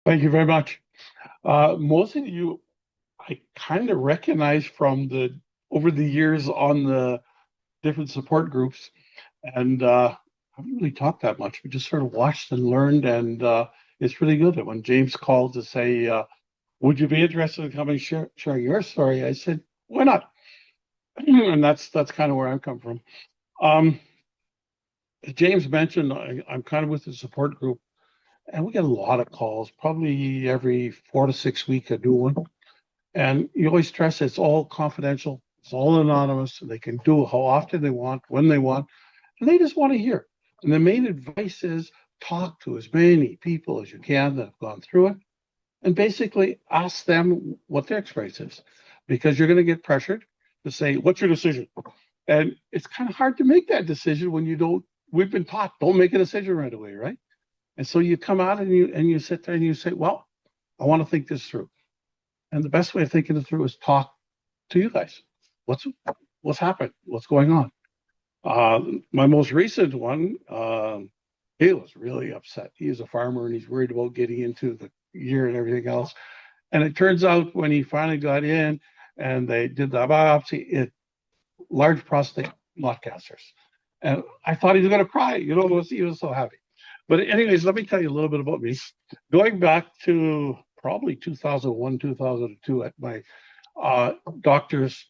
Thank you very much. Most of you, I kind of recognize from the over the years on the different support groups, and I haven't really talked that much. We just sort of watched and learned, and it's really good. And when James called to say, "Would you be interested in coming sharing your story?" I said, "Why not?" And that's kind of where I come from. Um, as James mentioned, I'm kind of with the support group, and we get a lot of calls, probably every 4 to 6 weeks, a new one. And you always stress it's all confidential, it's all anonymous. They can do how often they want, when they want, and they just want to hear. And the main advice is talk to as many people as you can that have gone through it and basically ask them what their experience is because you're going to get pressured to say, "What's your decision?" And it's kind of hard to make that decision when you don't. We've been taught don't make a decision right away, right? And so you come out and you sit there and you say, "Well, I want to think this through." And the best way of thinking it through is talk to you guys. What's what's happened? What's going on? My most recent one, he was really upset. He is a farmer and he's worried about getting into the year and everything else. And it turns out when he finally got in and they did the biopsy, it large prostate, not cancers. And I thought he was going to cry. He was so happy. But anyways, let me tell you a little bit about me. Going back to probably 2001, 2002 at my doctor's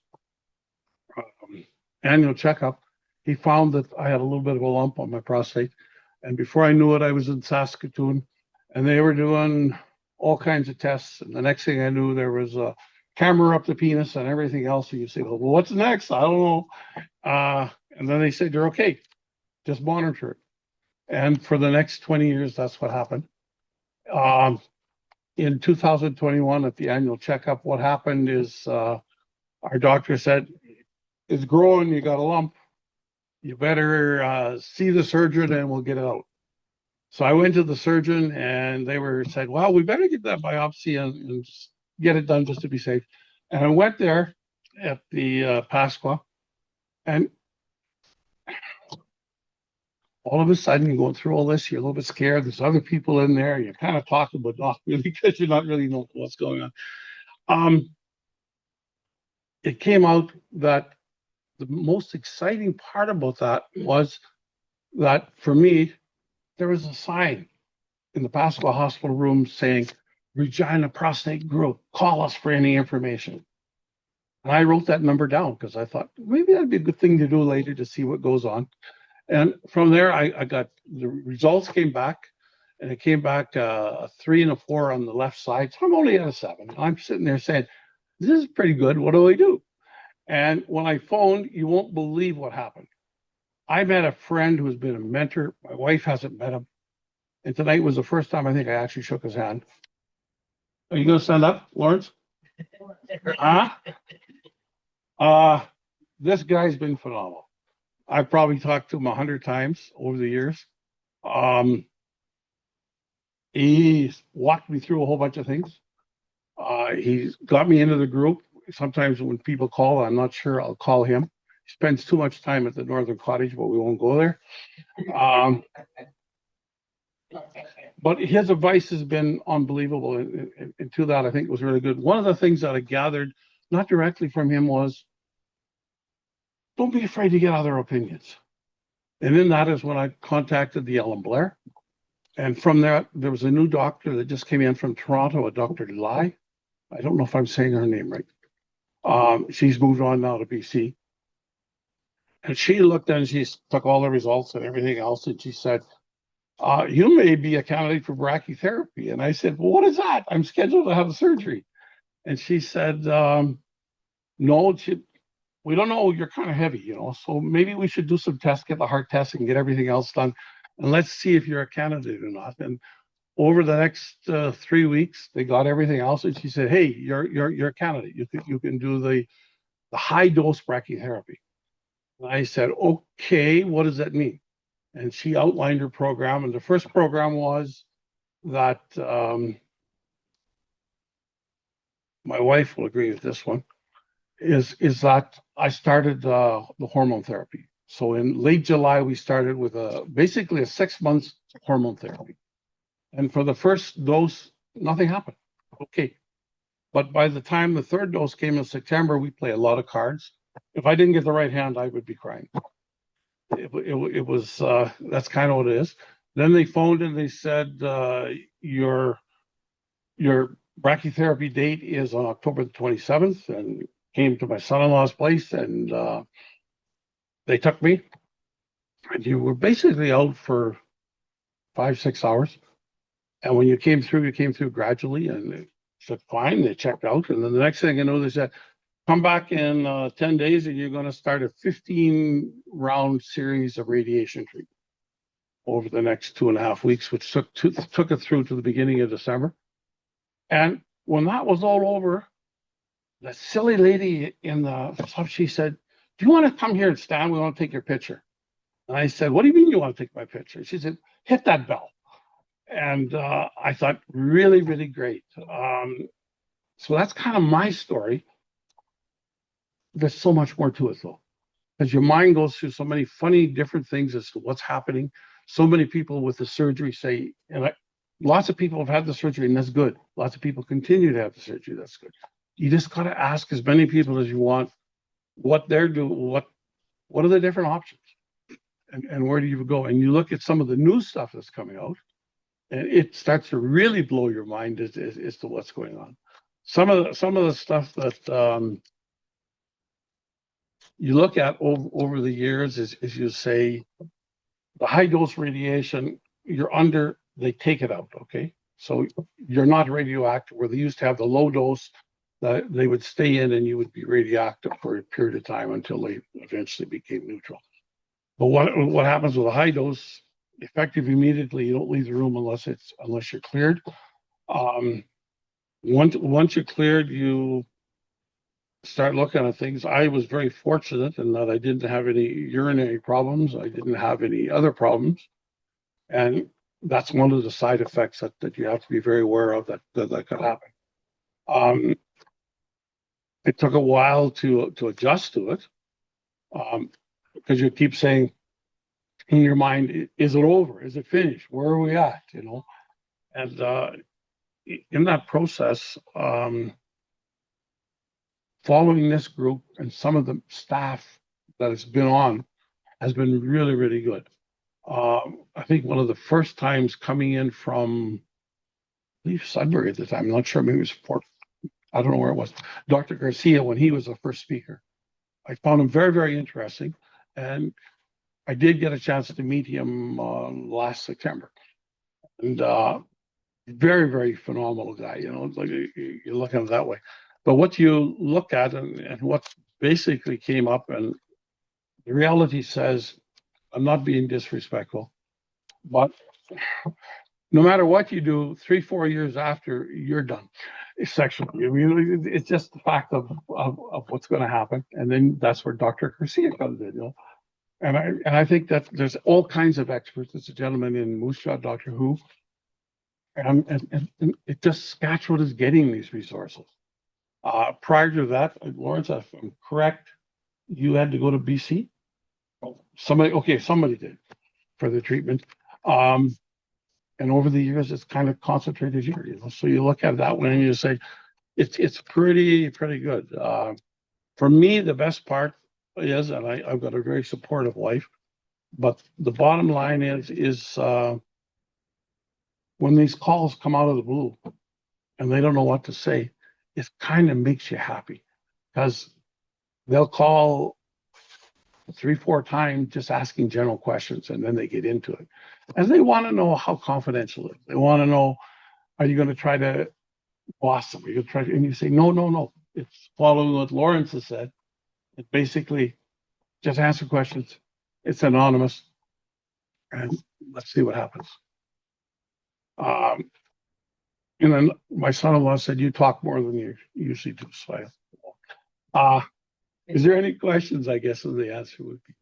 annual checkup, he found that I had a little bit of a lump on my prostate. And before I knew it, I was in Saskatoon and they were doing all kinds of tests. And the next thing I knew, there was a camera up the penis and everything else. And you say, "Well, what's next?" I don't know. And then they said, "You're okay. Just monitor it." And for the next 20 years, that's what happened. In 2021, at the annual checkup, what happened is our doctor said, "It's growing. You got a lump. You better see the surgeon and we'll get it out." So I went to the surgeon and they were said, "Well, we better get that biopsy and get it done just to be safe." And I went there at the Pasqua, and all of a sudden you're going through all this, you're a little bit scared. There's other people in there. You're kind of talking, but not really because you're not really knowing what's going on. It came out that the most exciting part about that was that for me, there was a sign in the Pasqua hospital room saying, "Regina Prostate Group, call us for any information." And I wrote that number down because I thought maybe that'd be a good thing to do later to see what goes on. And from there, I got the results came back, and it came back a 3 and a 4 on the left side. So I'm only at a 7. I'm sitting there saying, "This is pretty good. What do I do?" And when I phoned, you won't believe what happened. I met a friend who's been a mentor. My wife hasn't met him. And tonight was the first time I think I actually shook his hand. Are you going to stand up, Lawrence? Huh? This guy's been phenomenal. I've probably talked to him 100 times over the years. He's walked me through a whole bunch of things. He's got me into the group. Sometimes when people call, I'm not sure I'll call him. He spends too much time at the Northern Cottage, but we won't go there. But his advice has been unbelievable. And to that, I think it was really good. One of the things that I gathered, not directly from him, was don't be afraid to get other opinions. And then that is when I contacted the Ellen Blair. And from there, there was a new doctor that just came in from Toronto, a Dr. Lai. I don't know if I'm saying her name right. She's moved on now to BC. And she looked and she took all the results and everything else. And she said, "You may be a candidate for brachytherapy." And I said, "Well, what is that? I'm scheduled to have a surgery." And she said, "No, we don't know. You're kind of heavy, so maybe we should do some tests, get the heart test and get everything else done. And let's see if you're a candidate or not." And over the next 3 weeks, they got everything else. And she said, "Hey, you're a candidate. You can do the high dose brachytherapy." And I said, "Okay, what does that mean?" And she outlined her program. And the first program was that my wife will agree with this one, is that I started the hormone therapy. So in late July, we started with basically a 6 months hormone therapy. And for the first dose, nothing happened. Okay. But by the time the third dose came in September, we play a lot of cards. If I didn't get the right hand, I would be crying. It was, that's kind of what it is. Then they phoned and they said, your brachytherapy date is on October the 27th, and came to my son-in-law's place, and they took me, and you were basically out for 5, 6 hours. And when you came through gradually, and they said, fine, they checked out. And then the next thing I know, they said, come back in 10 days and you're going to start a 15-round series of radiation treatment over the next 2.5 weeks, which took it through to the beginning of December. And when that was all over, the silly lady in the shop, she said, do you want to come here and stand? We want to take your picture. And I said, what do you mean you want to take my picture? She said, hit that bell. And I thought, really, really great. So that's kind of my story. There's so much more to it, though, because your mind goes through so many funny, different things as to what's happening. So many people with the surgery say, lots of people have had the surgery, and that's good. Lots of people continue to have the surgery. That's good. You just got to ask as many people as you want what they're doing, what are the different options, and where do you go? And you look at some of the new stuff that's coming out, and it starts to really blow your mind as to what's going on. Some of the stuff that you look at over the years is you say the high dose radiation you're under, they take it out, okay? So you're not radioactive, where they used to have the low dose that they would stay in and you would be radioactive for a period of time until they eventually became neutral. But what happens with a high dose, effective immediately, you don't leave the room unless you're cleared. Once you're cleared, you start looking at things. I was very fortunate in that I didn't have any urinary problems. I didn't have any other problems. And that's one of the side effects that you have to be very aware of that could happen. It took a while to adjust to it, because you keep saying in your mind, is it over? Is it finished? Where are we at? And in that process, following this group and some of the staff that has been on has been really, really good. I think one of the first times coming in from, I believe, Sudbury at the time, I'm not sure, maybe it was Fort, I don't know where it was, Dr. Garcia, when he was the first speaker. I found him very, very interesting. And I did get a chance to meet him last September. And very, very phenomenal guy, like you're looking at it that way. But what you look at and what basically came up, and the reality says, I'm not being disrespectful, but no matter what you do, 3-4 years after, you're done sexually. I mean, it's just the fact of what's going to happen. And then that's where Dr. Garcia comes in, And I think that there's all kinds of experts. There's a gentleman in Moose Jaw, Doctor Who, and it just Saskatchewan is getting these resources. Prior to that, Lawrence, if I'm correct, you had to go to BC. Somebody did for the treatment. And over the years, it's kind of concentrated here. So you look at it that way and you say, it's pretty good. For me, the best part is, and I've got a very supportive wife, but the bottom line is when these calls come out of the blue and they don't know what to say, it kind of makes you happy, because they'll call 3-4 times just asking general questions, and then they get into it. And they want to know how confidential it is. They want to know, are you going to try to boss them? Are you going to try to, and you say, no. It's following what Lawrence has said. It basically just answer questions. It's anonymous, and let's see what happens. And then my son-in-law said, you talk more than you usually do. So is there any questions? I guess the answer would be.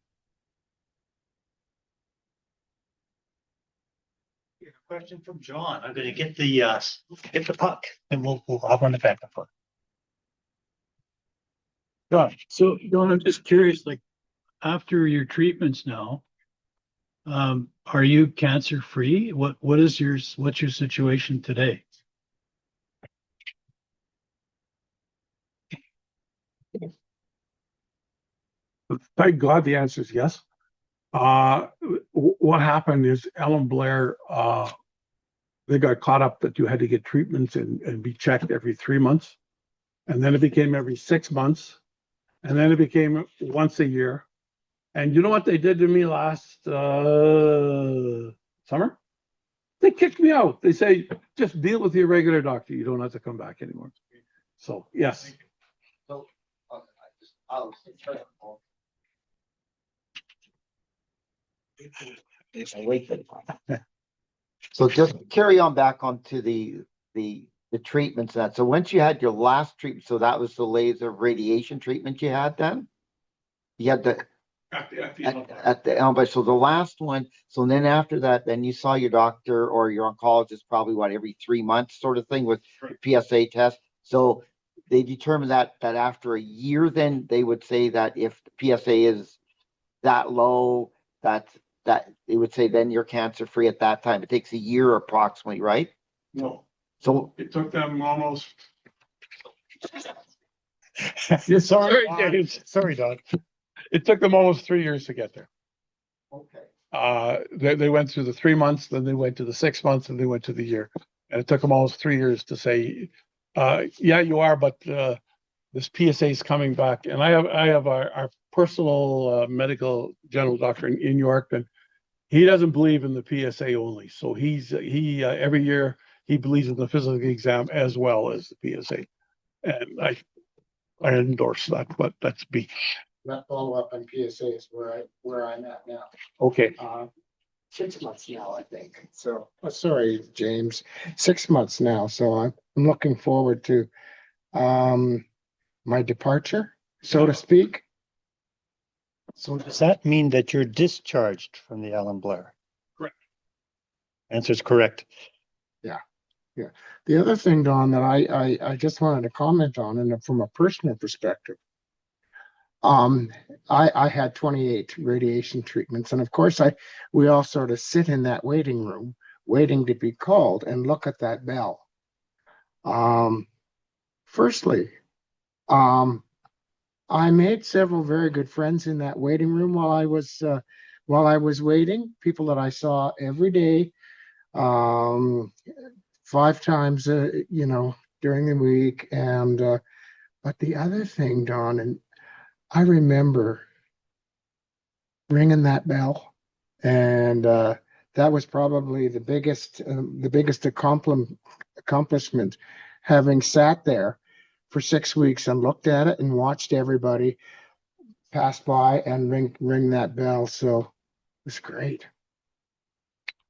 A question from John. I'm going to get the puck, and I'll run it back and forth. Gosh, so John, I'm just curious, like after your treatments now, are you cancer free? What's your situation today? Thank God the answer is yes. What happened is Ellen Blair, they got caught up that you had to get treatments and be checked every 3 months. And then it became every 6 months. And then it became once a year. And you know what they did to me last summer? They kicked me out. They say, just deal with your regular doctor. You don't have to come back anymore. So, yes. So, I'll wait. So just carry on back onto the treatments and that. So once you had your last treatment, so that was the laser radiation treatment you had then? You had the at the elbow. So the last one. So then after that, then you saw your doctor or your oncologist probably what every 3 months sort of thing with the PSA test. So they determined that after a year, then they would say that if the PSA is that low, that they would say then you're cancer free at that time. It takes a year approximately, right? No. So It took them almost. sorry, Don. James. Sorry, Don. It took them almost 3 years to get there. Okay. They went through the 3 months, then they went to the 6 months, and they went to the year. And it took them almost 3 years to say, yeah, you are, but this PSA is coming back. And I have our personal medical general doctor in Yorkton. He doesn't believe in the PSA only. So he every year he believes in the physical exam as well as the PSA. And I endorse that, but that's B. That follow up on PSA is where I'm at now. Okay. 6 months now, I think. So, sorry, James, 6 months now. So I'm looking forward to my departure, so to speak. So does that mean that you're discharged from the Ellen Blair? Correct. Answer is correct. Yeah. The other thing, Don, that I just wanted to comment on, and from a personal perspective, I had 28 radiation treatments, and of course, we all sort of sit in that waiting room, waiting to be called, and look at that bell. Firstly, I made several very good friends in that waiting room while I was waiting. People that I saw every day, 5 times, during the week. And but the other thing, Don, and I remember ringing that bell, and that was probably the biggest accomplishment, having sat there for 6 weeks and looked at it and watched everybody pass by and ring that bell. So it was great.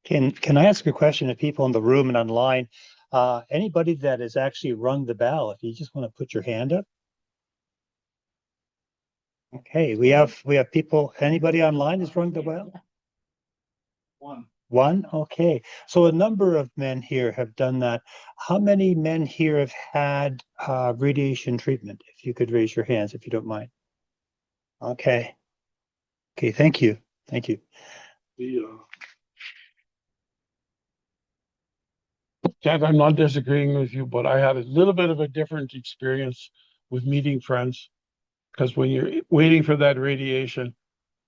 Can I ask a question of people in the room and online? Anybody that has actually rung the bell, if you just want to put your hand up. Okay, we have people. Anybody online has rung the bell? One? Okay. So a number of men here have done that. How many men here have had radiation treatment? If you could raise your hands, if you don't mind. Okay. Okay, thank you. Thank you. Chad, I'm not disagreeing with you, but I had a little bit of a different experience with meeting friends, because when you're waiting for that radiation,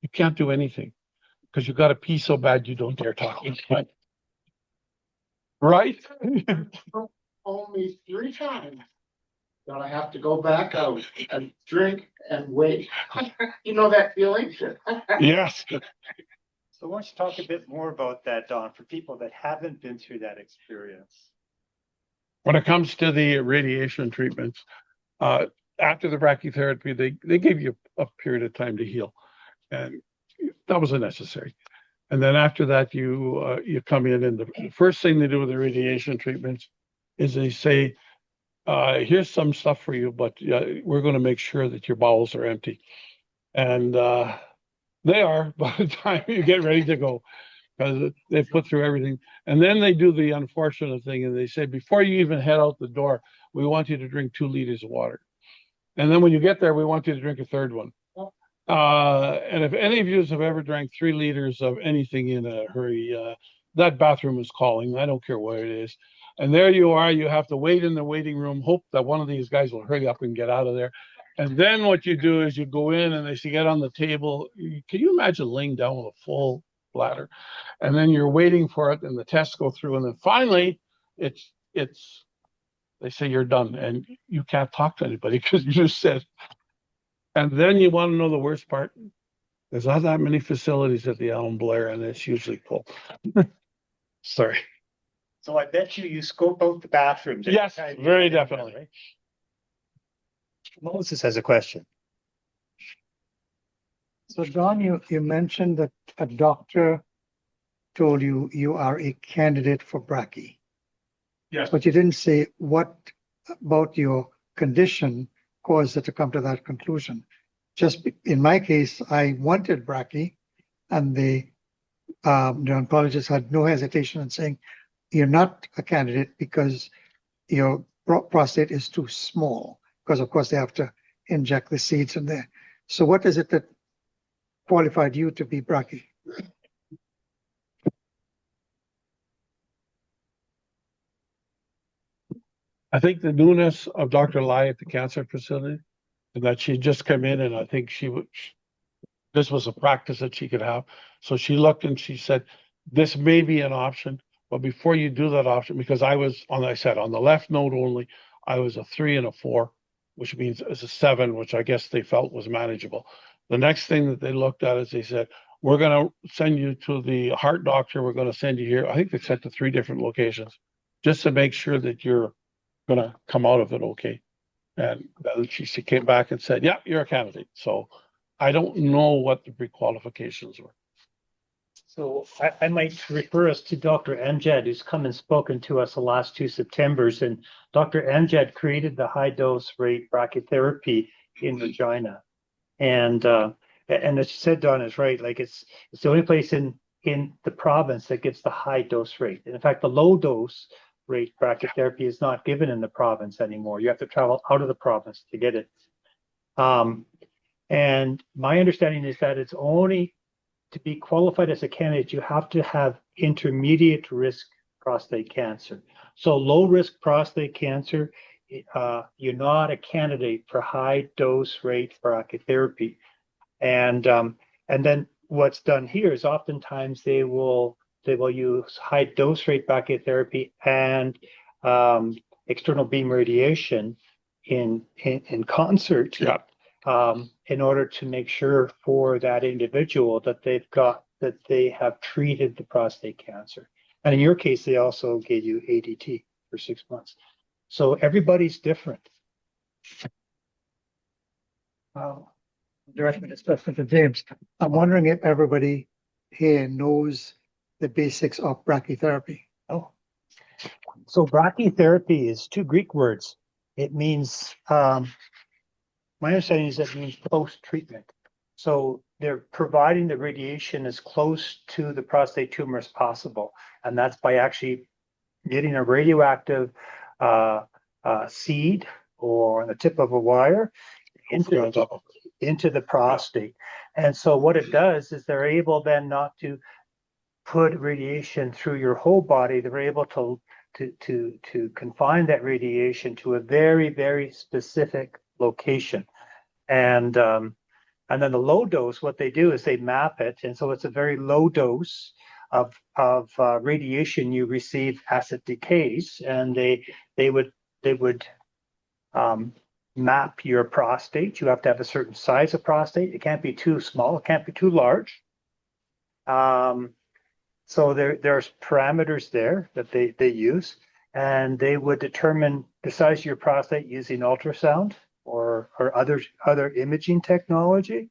you can't do anything because you got to pee so bad you don't dare talk. Right? Only 3 times that I have to go back out and drink and wait. You know that feeling? Yes. So why don't you talk a bit more about that, Don, for people that haven't been through that experience? When it comes to the radiation treatments, after the brachytherapy, they gave you a period of time to heal, and that was unnecessary. And then after that, you come in, and the first thing they do with the radiation treatments is they say, here's some stuff for you, but we're going to make sure that your bowels are empty. And they are by the time you get ready to go, because they've put through everything. And then they do the unfortunate thing, and they say, before you even head out the door, we want you to drink 2 liters of water. And then when you get there, we want you to drink a third one. And if any of you have ever drank 3 liters of anything in a hurry, that bathroom is calling. I don't care what it is. And there you are. You have to wait in the waiting room, hope that one of these guys will hurry up and get out of there. And then what you do is you go in and they say, get on the table. Can you imagine laying down with a full bladder? And then you're waiting for it and the tests go through. And then finally they say you're done and you can't talk to anybody because you just said, and then you want to know the worst part? There's not that many facilities at the Allen Blair and it's usually full. Sorry. So I bet you scope out the bathrooms. every Yes, time you very get in, definitely. right? Moses has a question. So Don, you mentioned that a doctor told you you are a candidate for brachy, Yes. but you didn't say what about your condition caused it to come to that conclusion. In my case, I wanted brachy, and the oncologist had no hesitation in saying you're not a candidate because your prostate is too small, because of course they have to inject the seeds in there. So what is it that qualified you to be brachy? I think the newness of Dr. Lai at the cancer facility, and that she just come in and I think this was a practice that she could have. So she looked and she said, this may be an option, but before you do that option, because I said, on the left node only, I was a 3 and a 4, which means it's a 7, which I guess they felt was manageable. The next thing that they looked at is they said, we're going to send you to the heart doctor. We're going to send you here. I think they sent to 3 different locations just to make sure that you're going to come out of it okay. And then she came back and said, yeah, you're a candidate. So I don't know what the pre-qualifications were. So I might refer us to Dr. Amjad, who's come and spoken to us the last 2 Septembers. And Dr. Amjad created the high dose rate brachytherapy in Regina. And as you said, Don is right. Like it's the only place in the province that gets the high dose rate. And in fact, the low dose rate brachytherapy is not given in the province anymore. You have to travel out of the province to get it. And my understanding is that it's only to be qualified as a candidate, you have to have intermediate risk prostate cancer. So low risk prostate cancer, you're not a candidate for high dose rate brachytherapy. And then what's done here is oftentimes they will use high dose rate brachytherapy and external beam radiation in concert. Yeah. In order to make sure for that individual that they have treated the prostate cancer. And in your case, they also gave you ADT for 6 months. So everybody's different. Directly, especially to James. I'm wondering if everybody here knows the basics of brachytherapy. Oh, so brachytherapy is 2 Greek words. It means, my understanding is that it means post-treatment. So they're providing the radiation as close to the prostate tumor as possible. And that's by actually getting a radioactive seed or on the tip of a wire into the prostate. And so what it does is they're able then not to put radiation through your whole body. They're able to confine that radiation to a very, very specific location. And then the low dose, what they do is they map it. And so it's a very low dose of radiation you receive as it decays. And they would map your prostate. You have to have a certain size of prostate. It can't be too small. It can't be too large. So there's parameters there that they use, and they would determine the size of your prostate using ultrasound or other imaging technology,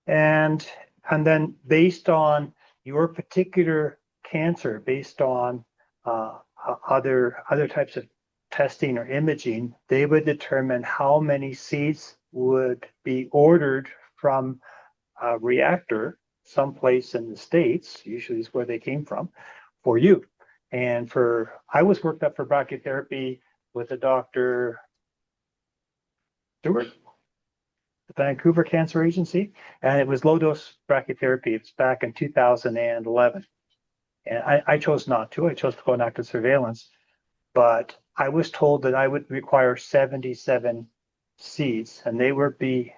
and then based on your particular cancer, based on other types of testing or imaging, they would determine how many seeds would be ordered from a reactor someplace in the States, usually is where they came from, for you. And I was worked up for brachytherapy with a Dr. Stewart, the Vancouver Cancer Agency, and it was low dose brachytherapy. It's back in 2011. And I chose not to. I chose to go on active surveillance. But I was told that I would require 77 seeds, and they would be,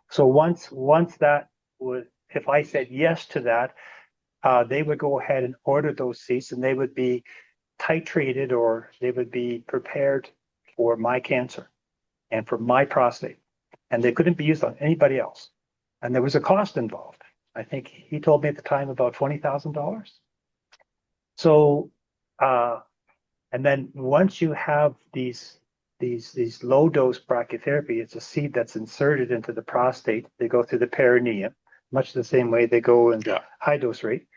so once that would, if I said yes to that, they would go ahead and order those seeds, and they would be titrated, or they would be prepared for my cancer and for my prostate, and they couldn't be used on anybody else. And there was a cost involved. I think he told me at the time about $20,000. So, and then once you have these low dose brachytherapy, it's a seed that's inserted into the prostate. They go through the perineum, much the same way they go in high dose rate.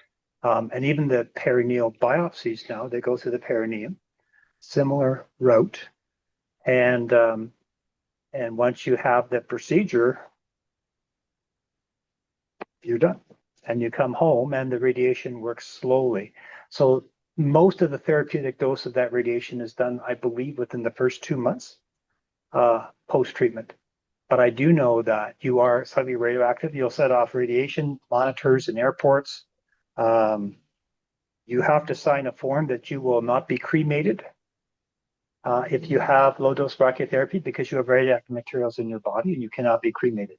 And even the perineal biopsies now, they go through the perineum, similar route. And once you have the procedure, you're done. And you come home and the radiation works slowly. So most of the therapeutic dose of that radiation is done, I believe, within the first 2 months post-treatment. But I do know that you are slightly radioactive. You'll set off radiation monitors in airports. You have to sign a form that you will not be cremated if you have low-dose brachytherapy, because you have radioactive materials in your body and you cannot be cremated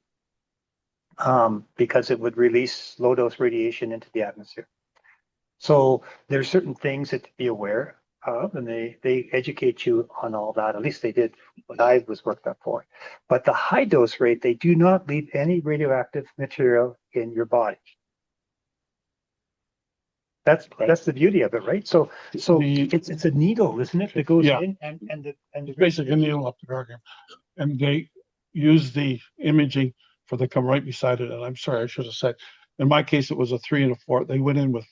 because it would release low-dose radiation into the atmosphere. So there's certain things that to be aware of, and they educate you on all that. At least they did when I was worked up for. But the high dose rate, they do not leave any radioactive material in your body. That's the beauty of it, right? So it's a needle, isn't it, that goes in and It's basically a needle up the garden, and they use the imaging for the come right beside it. And I'm sorry, I should have said, in my case, it was a 3 and a 4. They went in with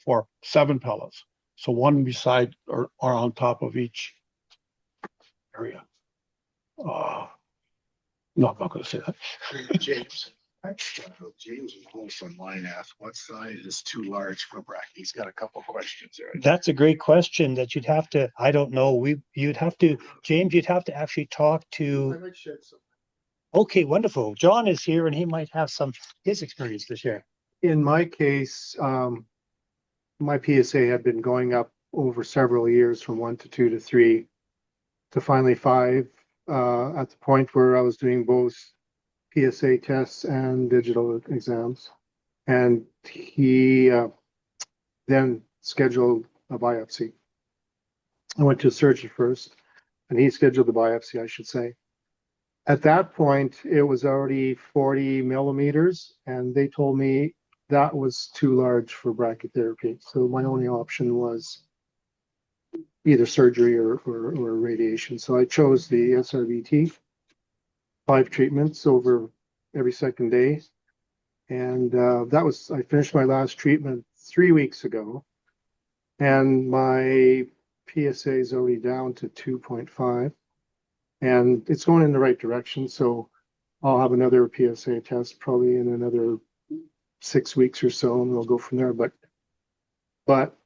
7 pellets. So one beside or on top of each area. No, I'm not going to say that. James. James online asked, what size is too large for brachy? He's got a couple questions there. That's a great question that you'd have to, I don't know, you'd have to, James, you'd have to actually talk to. Okay, wonderful. John is here and he might have his experience to share. In my case, my PSA had been going up over several years from 1 to 2 to 3 to finally 5 at the point where I was doing both PSA tests and digital exams. And he then scheduled a biopsy. I went to a surgeon first, and he scheduled the biopsy, I should say. At that point, it was already 40 millimeters, and they told me that was too large for brachytherapy. So my only option was either surgery or radiation. So I chose the SRBT, 5 treatments over every second day. And I finished my last treatment 3 weeks ago. And my PSA is already down to 2.5. And it's going in the right direction. So I'll have another PSA test probably in another 6 weeks or so, and we'll go from there. But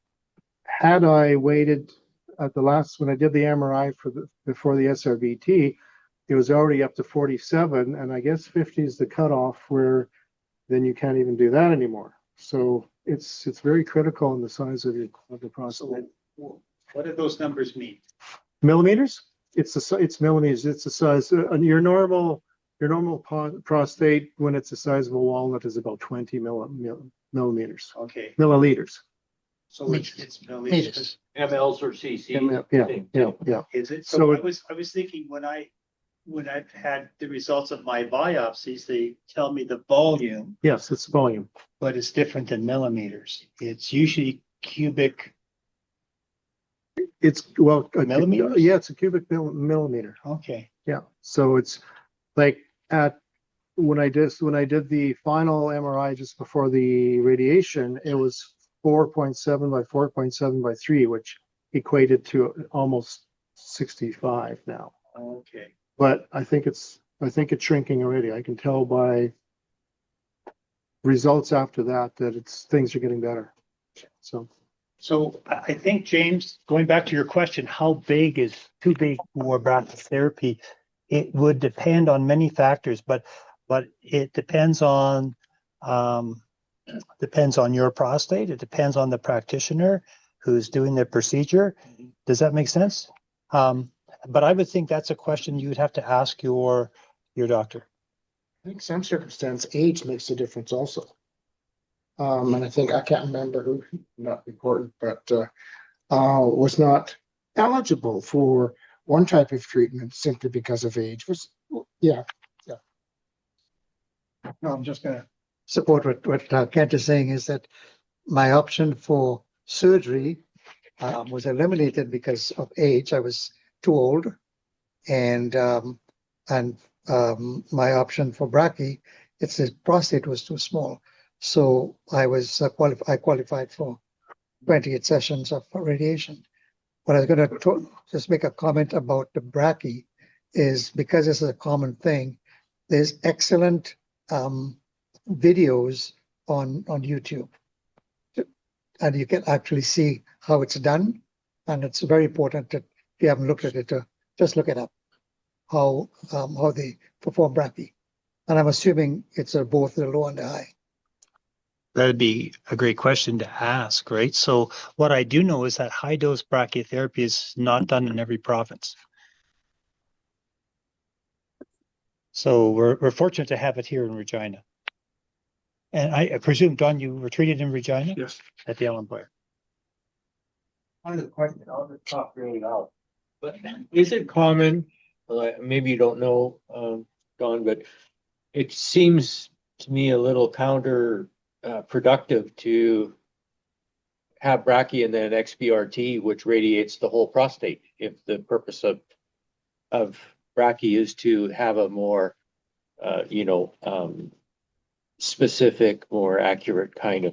had I waited at the last, when I did the MRI before the SRBT, it was already up to 47, and I guess 50 is the cutoff where then you can't even do that anymore. So it's very critical in the size of the prostate. So what do those numbers mean? Millimeters? It's millimeters. It's the size. Your normal prostate, when it's the size of a walnut, is about 20 millimeters. Okay. Milliliters. So it's milliliters. MLs or CC. Yeah. Is it? So So I was thinking when I've had the results of my biopsies, they tell me the volume, Yes, it's volume. but it's different than millimeters. It's usually cubic. It's Millimeters? Yeah, it's a cubic millimeter. Okay. Yeah. So it's like when I did the final MRI just before the radiation, it was 4.7 by 4.7 by 3, which equated to almost 65 now. Okay. But I think it's shrinking already. I can tell by results after that things are getting better. So I think, James, going back to your question, how big is too big for brachytherapy? It would depend on many factors, but it depends on your prostate. It depends on the practitioner who's doing the procedure. Does that make sense? but I would think that's a question you would have to ask your doctor. I think some circumstance, age makes a difference also. And I think, I can't remember who, not important, but, was not eligible for one type of treatment simply because of age was, yeah. No, I'm just gonna support what Kent is saying, is that my option for surgery was eliminated because of age. I was too old. And my option for brachy, it's the prostate was too small. So I qualified for 28 sessions of radiation. But I was going to just make a comment about the brachy is because this is a common thing. There's excellent videos on YouTube, and you can actually see how it's done. And it's very important that if you haven't looked at it, to just look it up, how they perform brachy. And I'm assuming it's both the low and the high. That'd be a great question to ask, right? So what I do know is that high dose brachytherapy is not done in every province. So we're fortunate to have it here in Regina. And I presume, Don, you were treated in Regina? Yes. At the Ellen Blair. One of the questions, I'll just talk really loud, but is it common, maybe you don't know, Don, but it seems to me a little counter productive to have brachy and then XBRT, which radiates the whole prostate, if the purpose of brachy is to have a more, specific, more accurate kind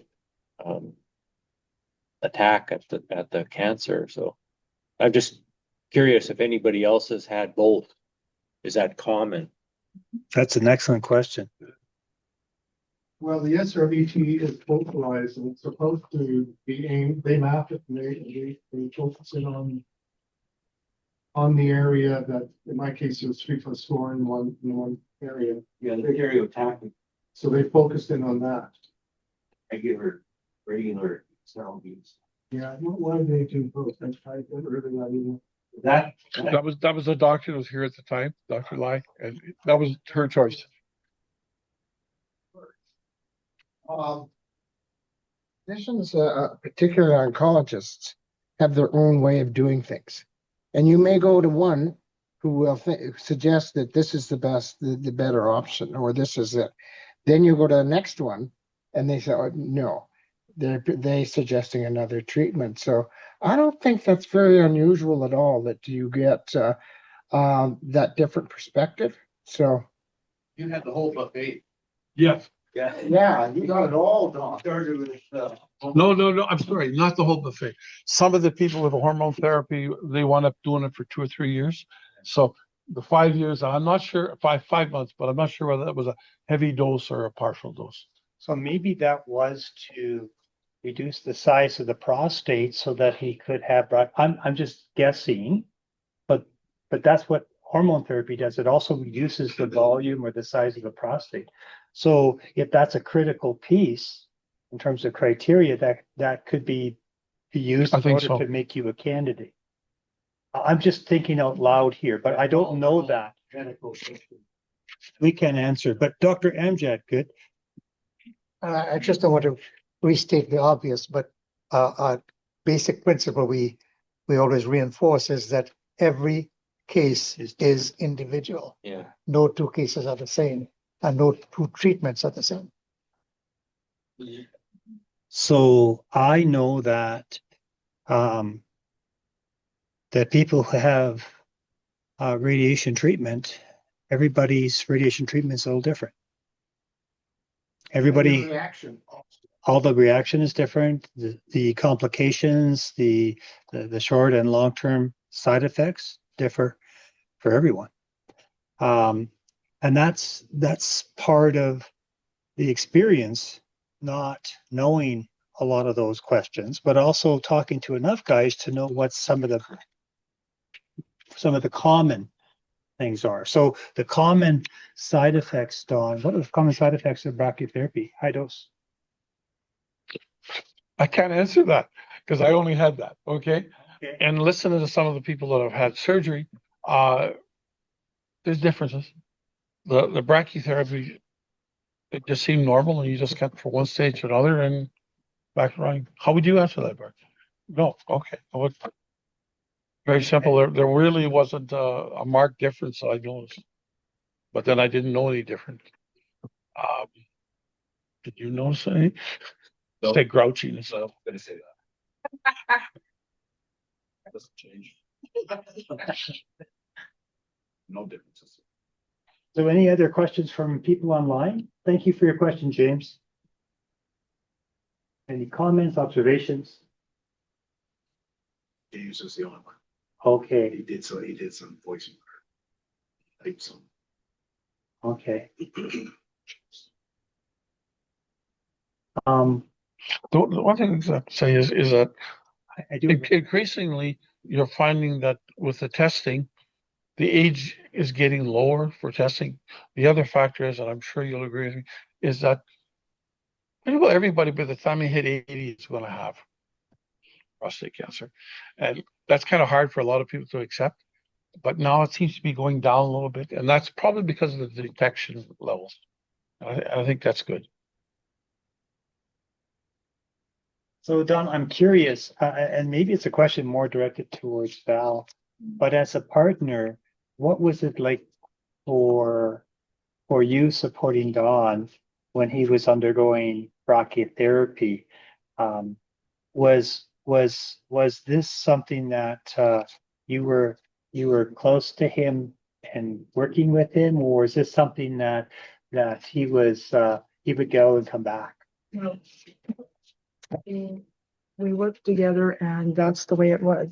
of attack at the cancer. So I'm just curious if anybody else has had both. Is that common? That's an excellent question. Well, the SRBT is localized and it's supposed to be aimed, they map it and they focus in on the area that, in my case, it was 3+4 in one area. Yeah, the stereotactic. So they focused in on that. I give her regular cell beats. Yeah, why they do both? I really not even. That That was the doctor that was here at the time, Dr. Lai, and that was her choice. Physicians, particularly oncologists, have their own way of doing things. And you may go to one who will suggest that this is the best, the better option, or this is it. Then you go to the next one and they say, oh, no, they're suggesting another treatment. So I don't think that's very unusual at all that you get that different perspective. So you had the whole buffet. Yes. Yeah, you got it all, Don. Started with No, I'm sorry, not the whole buffet. Some of the people with the hormone therapy, they wound up doing it for 2 or 3 years. So the 5 years, I'm not sure, 5 months, but I'm not sure whether that was a heavy dose or a partial dose. So maybe that was to reduce the size of the prostate so that he could have, I'm just guessing, but that's what hormone therapy does. It also reduces the volume or the size of the prostate. So if that's a critical piece in terms of criteria, that could be used in order to make you a candidate. I'm just thinking out loud here, but I don't know that. We can answer, but Dr. Amjad, good. I just don't want to restate the obvious, but a basic principle we always reinforce is that every case is individual. Yeah. No two cases are the same, and no two treatments are the same. So I know that that people who have radiation treatment, everybody's radiation treatment is a little different. Everybody, all the reaction is different. The complications, the short and long-term side effects differ for everyone. And that's part of the experience, not knowing a lot of those questions, but also talking to enough guys to know what some of the common things are. So the common side effects, Don, what are the common side effects of brachytherapy, high dose? I can't answer that because I only had that. Okay. And listening to some of the people that have had surgery, There's differences. The brachytherapy, it just seemed normal, and you just got from one stage to another and back running. How would you answer that, Bart? No, okay. Very simple. There really wasn't a marked difference I noticed, but then I didn't know any different. Um, did you notice any? No. Say grouchiness. So I'm gonna say that. Doesn't change. No differences. So any other questions from people online? Thank you for your question, James. Any comments, observations? James was the only one. Okay, He did some voice. Type some. okay. The one thing I have to say is that I do. increasingly you're finding that with the testing, the age is getting lower for testing. The other factor is, and I'm sure you'll agree with me, is that pretty well everybody by the time they hit 80 is going to have prostate cancer. And that's kind of hard for a lot of people to accept. But now it seems to be going down a little bit. And that's probably because of the detection levels. I think that's good. So Don, I'm curious, and maybe it's a question more directed towards Val, but as a partner, what was it like for you supporting Don when he was undergoing brachytherapy? Was this something that you were close to him and working with him, or is this something that he would go and come back? No. We worked together and that's the way it was.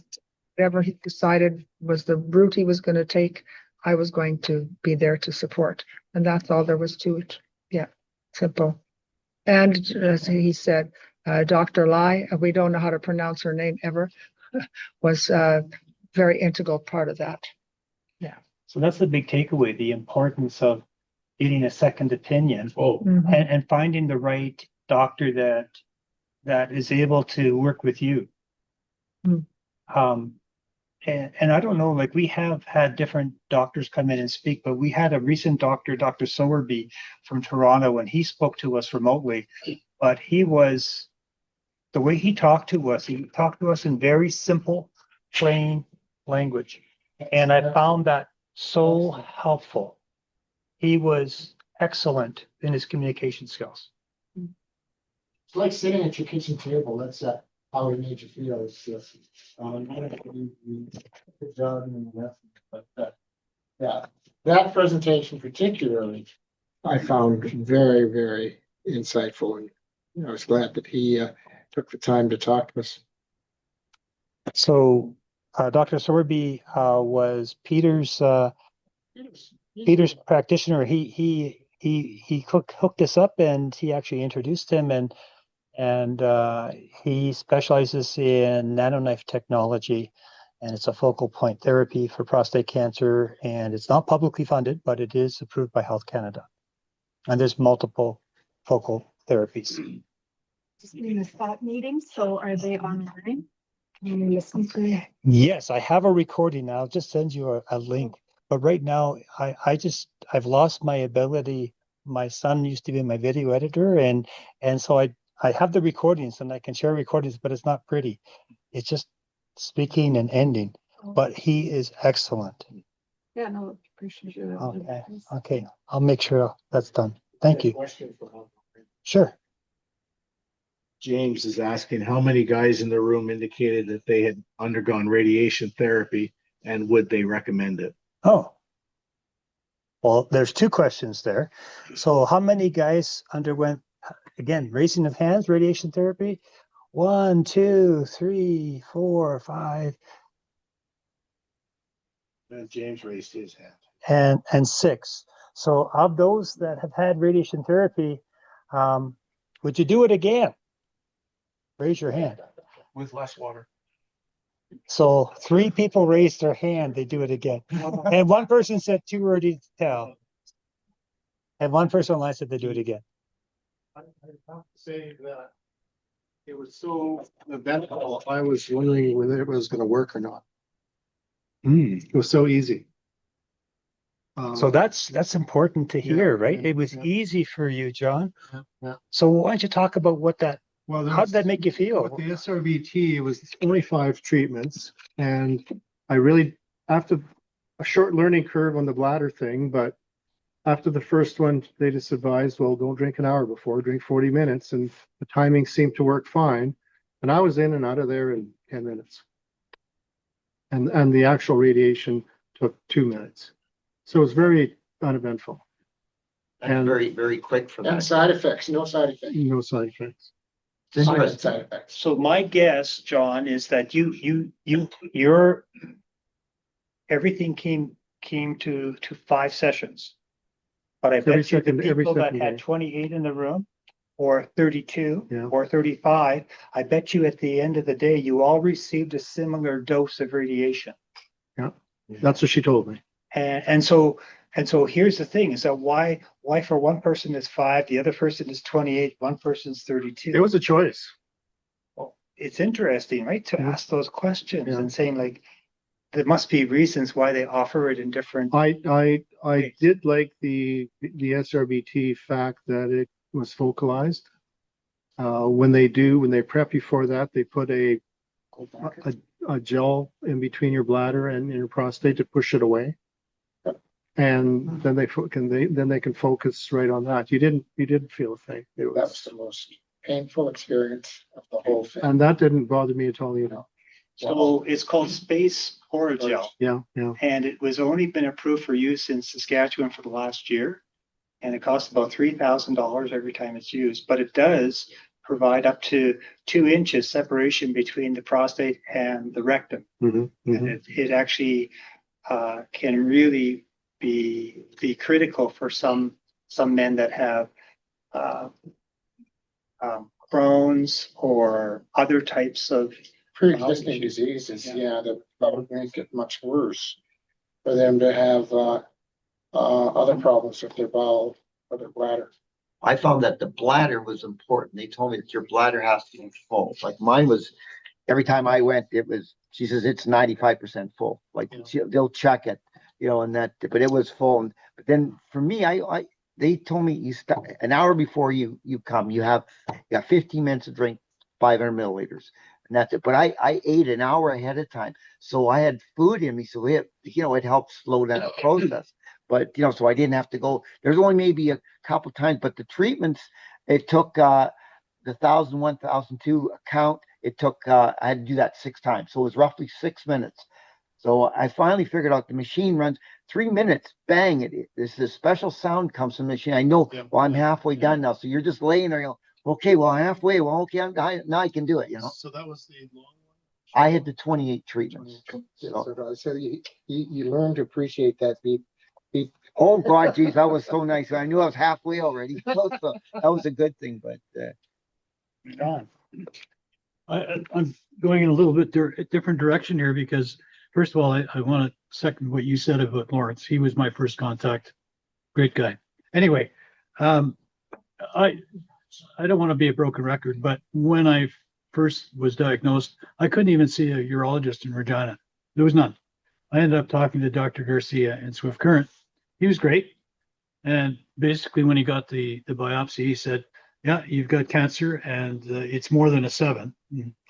Whatever he decided was the route he was going to take, I was going to be there to support. And that's all there was to it. Yeah, simple. And as he said, Dr. Lai, we don't know how to pronounce her name ever, was a very integral part of that. Yeah. So that's the big takeaway, the importance of getting a second opinion Mhm. and finding the right doctor that is able to work with you. Mm. And I don't know, like we have had different doctors come in and speak, but we had a recent doctor, Dr. Sowerby from Toronto, and he spoke to us remotely. But the way he talked to us in very simple, plain language. And I found that so helpful. He was excellent in his communication skills. It's like sitting at your kitchen table. That's how it made you feel. It's just, good job in the lesson. But yeah, that presentation particularly, I found very, very insightful, and I was glad that he took the time to talk to us. So Dr. Sorby was Peter's practitioner. He hooked us up, and he actually introduced him, and he specializes in nanoknife technology, and it's a focal point therapy for prostate cancer, and it's not publicly funded, but it is approved by Health Canada. And there's multiple focal therapies. Just in the spot meetings, so are they online? Can you listen to? Yes, I have a recording. I'll just send you a link. But right now, I've lost my ability. My son used to be my video editor, and so I have the recordings and I can share recordings, but it's not pretty. It's just speaking and ending. But he is excellent. Yeah, no, appreciate it. Okay, okay. I'll make sure that's done. Thank you. Question for him. Sure. James is asking how many guys in the room indicated that they had undergone radiation therapy and would they recommend it? Oh. Well, there's two questions there. So how many guys underwent, again, raising of hands, radiation therapy? 1, 2, 3, 4, 5. James raised his hand. And 6. So of those that have had radiation therapy, would you do it again? Raise your hand. With less water. So 3 people raised their hand, they do it again. And one person said too early to tell. And one person online said they do it again. I have to say that it was so eventful. I was wondering whether it was going to work or not. It was so easy. So that's important to yeah, hear, right? yeah, It was yeah. easy for you, John. Yeah. So why don't you talk about what that, Well, how did that make you with feel? the SRBT, it was only 5 treatments, and I really, after a short learning curve on the bladder thing, but after the first one, they just advised, well, don't drink an hour before, drink 40 minutes, and the timing seemed to work fine. And I was in and out of there in 10 minutes. And the actual radiation took 2 minutes. So it was very uneventful. That's And very, very quick for And that. side effects, no side effects. no side effects. It's Silent interesting. side effects. So my guess, John, is that your everything came to 5 sessions. But I Every bet you the second- every people that second had day. 28 in the room, or 32, Yeah. or 35, I bet you at the end of the day, you all received a similar dose of radiation. That's what she told me. And so here's the thing: is that why for one person is 5, the other person is 28, one person's 32. It was a choice. Well, it's interesting, right, to Yeah. ask those questions Yeah. and saying like, there must be reasons why they offer it in different. I Right. did like the SRBT fact that it was focalized. When they prep you for that, they put a gel in between your bladder and your prostate to push it away. And then they can focus right on that. You didn't feel a thing. It That was was, the most painful experience of the whole thing. and that didn't bother me at all, you know. So it's called space oragel, Yeah. and it was only been approved for use in Saskatchewan for the last year. And it costs about $3,000 every time it's used, but it does provide up to 2 inches separation between the prostate and the rectum. Mhm, And mhm. it actually can really be critical for some men that have Crohn's or other types of Pre-existing diseases, yeah, that would make it much worse for them to have other problems with their bowel or their bladder. I found that the bladder was important. They told me that your bladder has to be full. Like mine was, every time I went, she says it's 95% full. Like they'll check it, and that, but it was full. But then for me, they told me you start an hour before you come, you got 15 minutes to drink 500 milliliters. And that's it. But I ate an hour ahead of time. So I had food in me. So it helped slow down the process. But, so I didn't have to go. There's only maybe a couple times, but the treatments, it took the 1,000, 1,002 count. It took, I had to do that 6 times. So it was roughly 6 minutes. So I finally figured out the machine runs 3 minutes. Bang. This special sound comes from the machine. I know, well, I'm halfway done now. So you're just laying there, okay, well, halfway. Well, okay, now I can do it, So that was the long one? I had the 28 treatments. So you learn to appreciate that beep. Oh God, geez, that was so nice. I knew I was halfway already. So that was a good thing, but John. I'm going in a little bit different direction here because, first of all, I want to second what you said about Lawrence. He was my first contact. Great guy. Anyway, I don't want to be a broken record, but when I first was diagnosed, I couldn't even see a urologist in Regina. There was none. I ended up talking to Dr. Garcia in Swift Current. He was great. And basically, when he got the biopsy, he said, yeah, you've got cancer and it's more than a 7.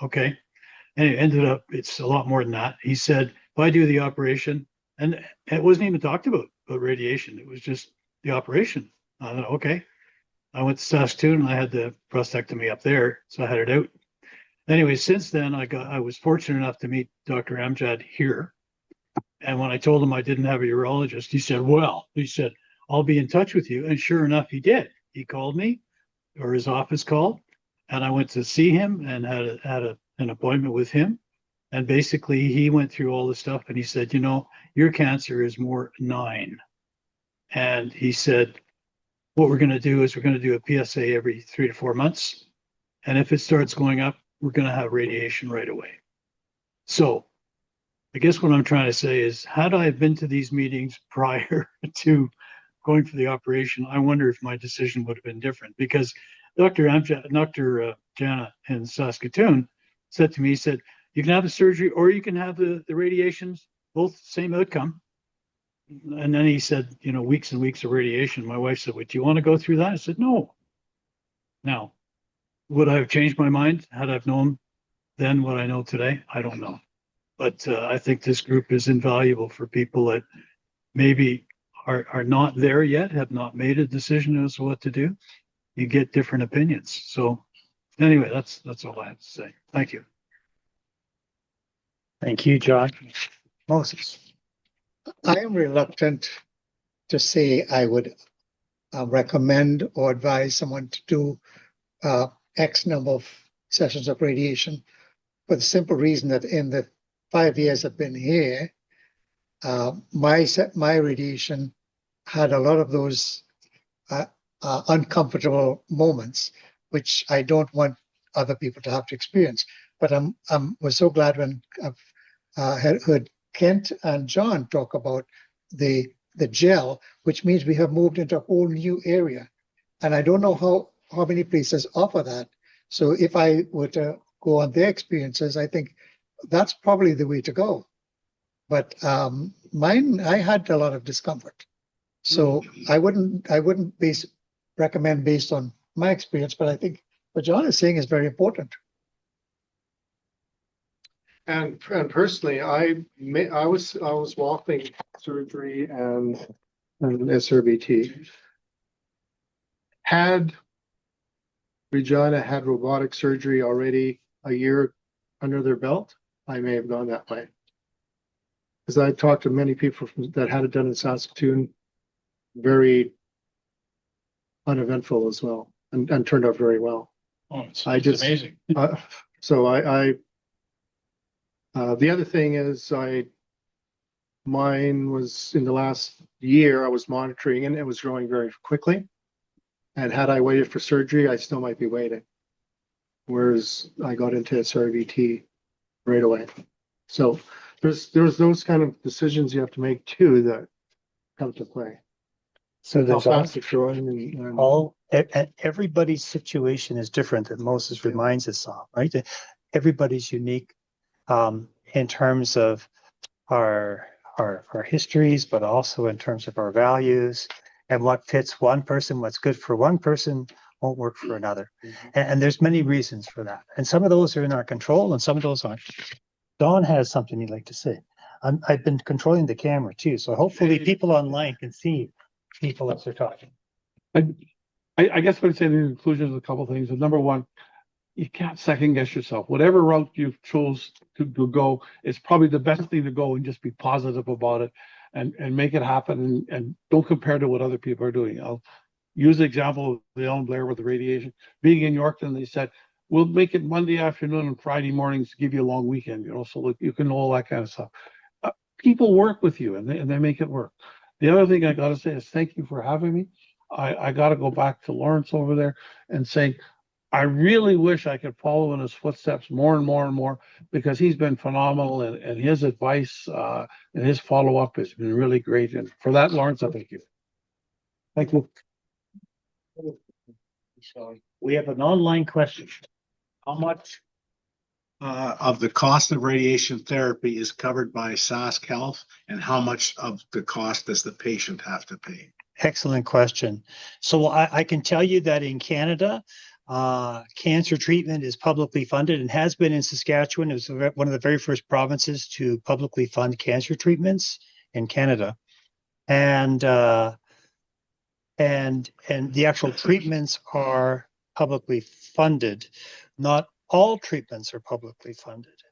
Okay. And it ended up, it's a lot more than that. He said, if I do the operation, and it wasn't even talked about radiation. It was just the operation. I thought, okay. I went to Saskatoon and I had the prostatectomy up there. So I had it out. Anyway, since then, I was fortunate enough to meet Dr. Amjad here. And when I told him I didn't have a urologist, he said, I'll be in touch with you. And sure enough, he did. He called me, or his office called, and I went to see him and had an appointment with him. And basically, he went through all the stuff and he said, your cancer is more 9. And he said, what we're going to do is we're going to do a PSA every 3 to 4 months. And if it starts going up, we're going to have radiation right away. So I guess what I'm trying to say is, had I been to these meetings prior to going for the operation, I wonder if my decision would have been different, because Dr. Jana in Saskatoon said to me, he said, you can have the surgery or you can have the radiations both same outcome. And then he said, you know, weeks and weeks of radiation. My wife said, "Would you want to go through that?" I said, "No." Now, would I have changed my mind had I've known then what I know today? I don't know. But I think this group is invaluable for people that maybe are not there yet, have not made a decision as to what to do. You get different opinions. So anyway, that's all I have to say. Thank you. Thank you, John. Moses. I am reluctant to say I would recommend or advise someone to do X number of sessions of radiation for the simple reason that in the 5 years I've been here, my radiation had a lot of those uncomfortable moments, which I don't want other people to have to experience. But was so glad when I've heard Kent and John talk about the gel, which means we have moved into a whole new area, and I don't know how many places offer that. So if I were to go on their experiences, I think that's probably the way to go. But mine, I had a lot of discomfort, so I wouldn't recommend based on my experience. But I think what John is saying is very important. And personally, I was waffling surgery and SRBT. Had Regina had robotic surgery already a year under their belt, I may have gone that way. Because I talked to many people that had it done in Saskatoon, very uneventful as well, and turned out very well. Oh, it's amazing. So the other thing is mine was in the last year, I was monitoring and it was growing very quickly. And had I waited for surgery, I still might be waiting. Whereas I got into SRBT right away. So there's those kind of decisions you have to make too that come to play. So there's how fast it's growing and everybody's situation is different that Moses reminds us of, right? Everybody's unique in terms of our histories, but also in terms of our values and what fits one person, what's good for one person won't work for another. And there's many reasons for that. And some of those are in our control and some of those aren't. Don has something he'd like to say. I've been controlling the camera too, so hopefully people online can see people as they're talking. I guess what I'd say in the conclusion is a couple of things. Number one, you can't second guess yourself. Whatever route you chose to go, it's probably the best thing to go and just be positive about it and make it happen and don't compare to what other people are doing. I'll use the example of the Ellen Blair with the radiation. Being in Yorkton, they said, we'll make it Monday afternoon and Friday mornings to give you a long weekend, so look, you can know all that kind of stuff. People work with you and they make it work. The other thing I got to say is thank you for having me. I got to go back to Lawrence over there and say, I really wish I could follow in his footsteps more and more and more because he's been phenomenal and his advice and his follow-up has been really great. And for that, Lawrence, I thank you. Thank you. We have an online question. How much of the cost of radiation therapy is covered by Sask Health, and how much of the cost does the patient have to pay? Excellent question. So I can tell you that in Canada, cancer treatment is publicly funded and has been in Saskatchewan. It was one of the very first provinces to publicly fund cancer treatments in Canada. And the actual treatments are publicly funded. Not all treatments are publicly funded.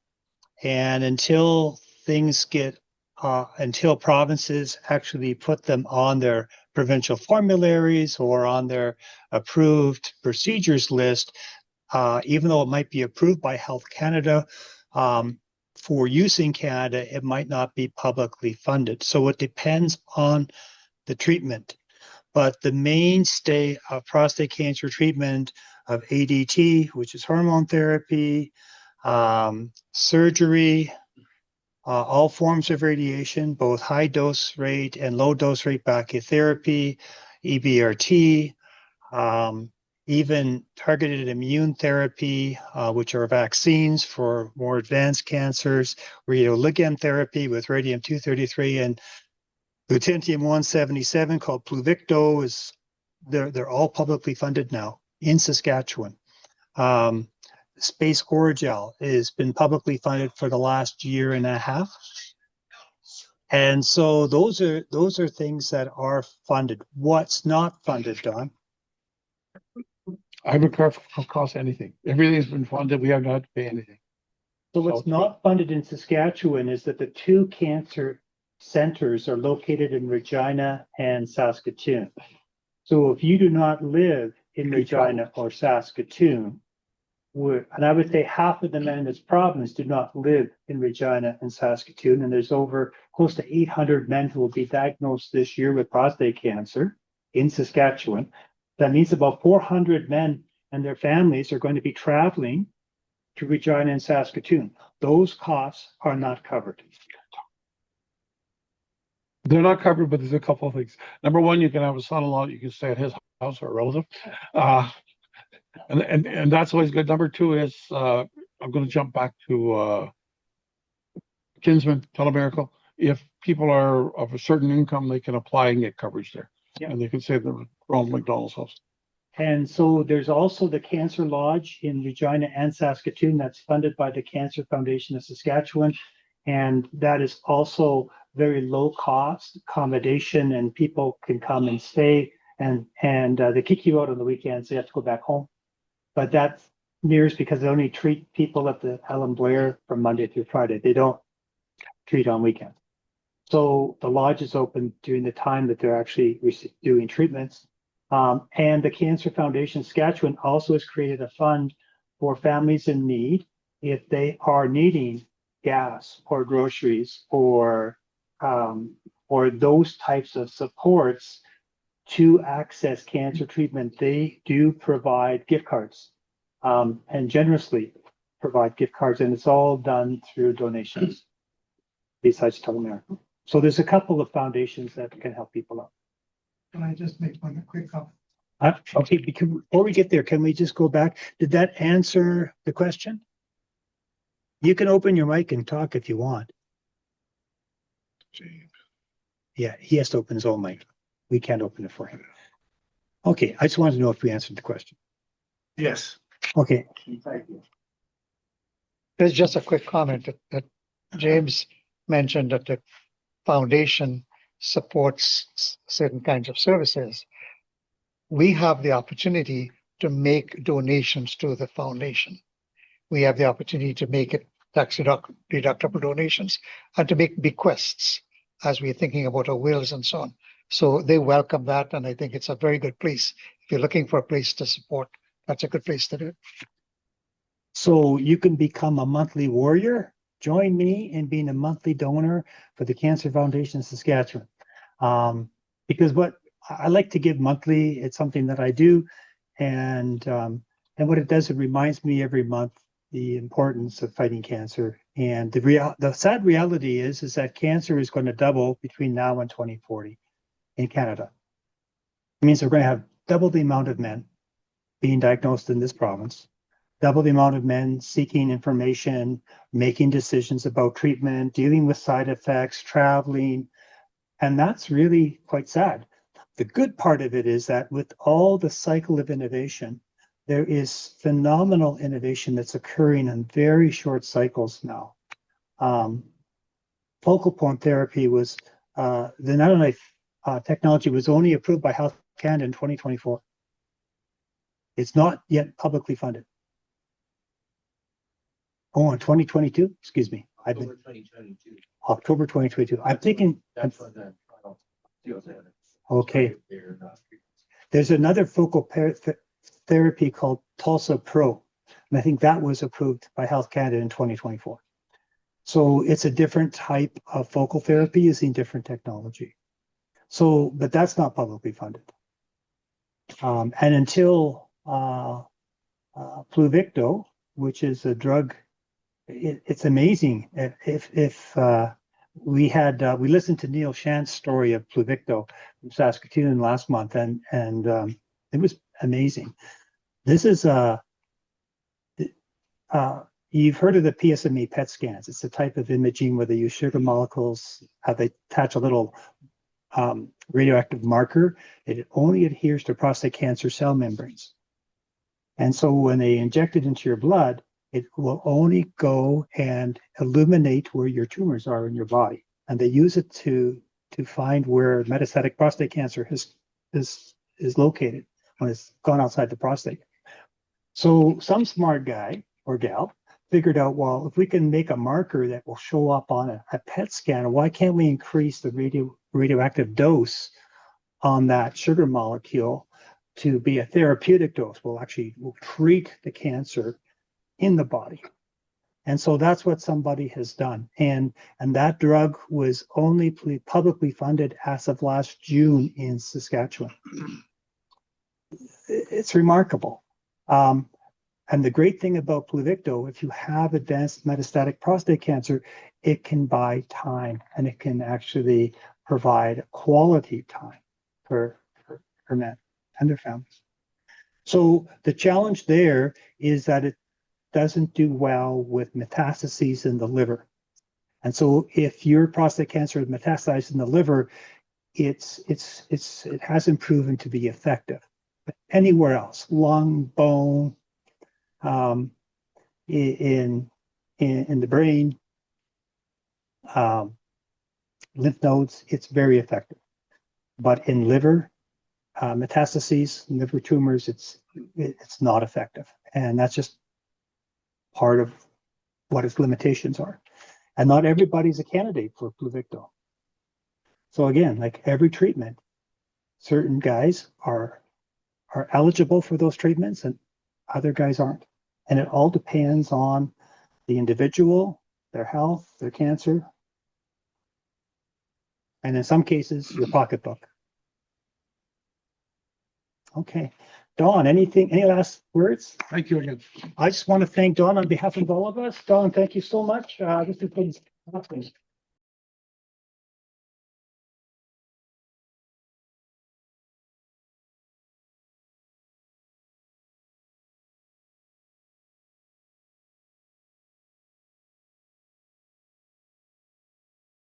And until things get, until provinces actually put them on their provincial formularies or on their approved procedures list, even though it might be approved by Health Canada, for use in Canada, it might not be publicly funded. So it depends on the treatment. But the mainstay of prostate cancer treatment of ADT, which is hormone therapy, surgery, all forms of radiation, both high dose rate and low dose rate brachytherapy, EBRT, even targeted immune therapy, which are vaccines for more advanced cancers, radioligand therapy with radium-233 and lutetium-177 called Pluvicto is they're all publicly funded now in Saskatchewan. Space Oragel has been publicly funded for the last year and a half. And so those are things that are funded. What's not funded, Don? Ibuprofen don't cost anything. Everything's been funded. We haven't had to pay anything. So what's not funded in Saskatchewan is that the two cancer centers are located in Regina and Saskatoon. So if you do not live in Regina or Saskatoon, and I would say half of the men in this province do not live in Regina and Saskatoon, and there's over close to 800 men who will be diagnosed this year with prostate cancer in Saskatchewan. That means about 400 men and their families are going to be traveling to Regina and Saskatoon. Those costs are not covered. They're not covered, but there's a couple of things. Number one, you can have a son-in-law, you can stay at his house or a relative. And that's always good. Number two is I'm going to jump back to Kinsman, Telemiracle. If people are of a certain income, they can apply and get coverage there. Yeah. And they can say they're Ronald McDonald's house. And so there's also the Cancer Lodge in Regina and Saskatoon that's funded by the Cancer Foundation of Saskatchewan. And that is also very low cost accommodation, and people can come and stay, and they kick you out on the weekends. So you have to go back home. But that's mirrors because they only treat people at the Ellen Blair from Monday through Friday. They don't treat on weekends. So the lodge is open during the time that they're actually doing treatments. And the Cancer Foundation Saskatchewan also has created a fund for families in need if they are needing gas or groceries or those types of supports to access cancer treatment. They do provide gift cards and generously provide gift cards, and it's all done through donations besides Telemiracle. So there's a couple of foundations that can help people out. Can I just make one quick comment? Okay, before we get there, can we just go back? Did that answer the question? You can open your mic and talk if you want. Yeah, he has to open his own mic. We can't open it for him. Okay, I just wanted to know if we answered the question. Yes. Okay. There's just a quick comment that James mentioned that the foundation supports certain kinds of services. We have the opportunity to make donations to the foundation. We have the opportunity to make it tax deductible donations and to make bequests as we're thinking about our wills and so on. So they welcome that, and I think it's a very good place. If you're looking for a place to support, that's a good place to do it. So you can become a monthly warrior. Join me in being a monthly donor for the Cancer Foundation Saskatchewan. Because what I like to give monthly, it's something that I do. And what it does, it reminds me every month the importance of fighting cancer. And the sad reality is that cancer is going to double between now and 2040 in Canada. It means we're going to have double the amount of men being diagnosed in this province, double the amount of men seeking information, making decisions about treatment, dealing with side effects, traveling. And that's really quite sad. The good part of it is that with all the cycle of innovation, there is phenomenal innovation that's occurring in very short cycles now. Focal point therapy was, the nanoknife technology was only approved by Health Canada in 2024. It's not yet publicly funded. Oh, in 2022, excuse me. October 2022. October 2022. I'm thinking. That's when the trial deals with it. Okay. They're not- There's another focal therapy called Tulsa Pro, and I think that was approved by Health Canada in 2024. So it's a different type of focal therapy using different technology. So, but that's not publicly funded. And until Pluvicto, which is a drug, it's amazing. If we listened to Neil Shant's story of Pluvicto from Saskatoon last month, and it was amazing. This is you've heard of the PSMA PET scans. It's a type of imaging where they use sugar molecules. They attach a little radioactive marker. It only adheres to prostate cancer cell membranes. And so when they inject it into your blood, it will only go and illuminate where your tumors are in your body. And they use it to find where metastatic prostate cancer is located when it's gone outside the prostate. So some smart guy or gal figured out, well, if we can make a marker that will show up on a PET scan, why can't we increase the radioactive dose on that sugar molecule to be a therapeutic dose? We'll treat the cancer in the body. And so that's what somebody has done. And that drug was only publicly funded as of last June in Saskatchewan. It's remarkable. And the great thing about Pluvicto, if you have advanced metastatic prostate cancer, it can buy time, and it can actually provide quality time for men and their families. So the challenge there is that it doesn't do well with metastases in the liver. And so if your prostate cancer is metastasized in the liver, it hasn't proven to be effective. But anywhere else, lung, bone, in the brain, lymph nodes, it's very effective. But in liver metastases, liver tumors, it's not effective, and that's just part of what its limitations are. And not everybody's a candidate for Pluvicto. So again, like every treatment, certain guys are eligible for those treatments, and other guys aren't. And it all depends on the individual, their health, their cancer, and in some cases, your pocketbook. Okay. Dawn, any last words? Thank you again. I just want to thank Dawn on behalf of all of us. Dawn, thank you so much. This has been awesome.